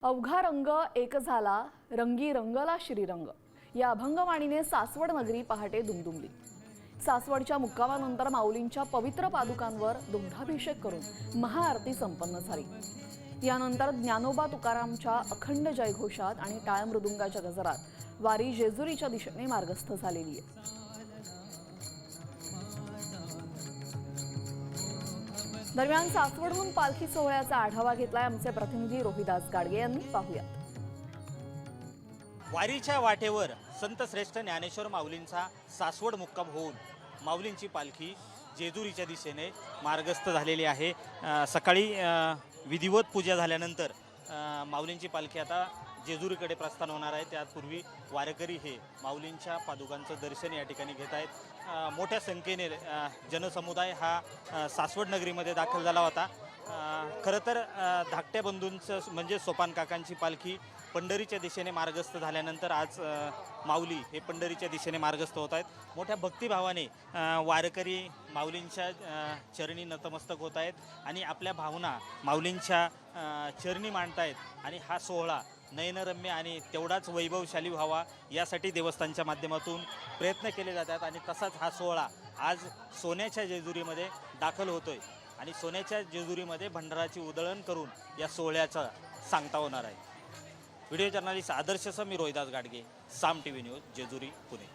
अवघा रंग एक झाला, रंगी रंगला श्रीरंग या अभंगवाणीने सासवड नगरी पहाटे दुमदुमली। सासवडच्या मुक्कामानंतर माऊलींच्या पवित्र पादुकांवर दुग्धाभिषेक करून महाआरती संपन्न झाली। यानंतर ज्ञानोबा तुकारामच्या अखंड जयघोषात आणि टाळ मृदुंगाच्या गजरात वारी जेजुरीच्या दिशेने मार्गस्थ झालेली आहे। दरम्यान सासवडहून पालखी सोहळ्याचा आढावा घेतलाय आमचे प्रतिनिधी रोहिदास गाडगे यांनी। पाहूयात। वारीच्या वाटेवर संत श्रेष्ठ ज्ञानेश्वर माऊलींचा सासवड मुक्काम होऊन माऊलींची पालखी जेजुरीच्या दिशेने मार्गस्थ झालेली आहे। सकाळी विधिवत पूजा झाल्यानंतर माऊलींची पालखी आता जेजुरीकडे प्रस्थान होणार आहे। त्यापूर्वी वारकरी हे माऊलींच्या पादुकांचं दर्शन या ठिकाणी घेत आहेत। मोठ्या संख्येने जनसमुदाय हा सासवड नगरीमध्ये दाखल झाला होता। खरं तर धाकट्या बंधूंचं म्हणजे सोपान काकांची पालखी पंढरीच्या दिशेने मार्गस्थ झाल्यानंतर आज माऊली हे पंढरीच्या दिशेने मार्गस्थ होत आहेत। मोठ्या भक्तिभावाने वारकरी माऊलींच्या चरणी नतमस्तक होत आहेत आणि आपल्या भावना माऊलींच्या चरणी मांडतायत आणि हा सोहळा नयनरम्य आणि तेवढाच वैभवशाली व्हावा यासाठी देवस्थानच्या माध्यमातून प्रयत्न केले जातात आणि तसाच हा सोहळा आज सोन्याच्या जेजुरीमध्ये दाखल होतोय आणि सोन्याच्या जेजुरीमध्ये भंडाराची उधळण करून या सोहळ्याचा सांगता होणार आहे। व्हिडिओ जर्नलिस्ट आदर्शसह मी रोहिदास गाडगे, साम टीव्ही न्यूज, जेजुरी, पुणे।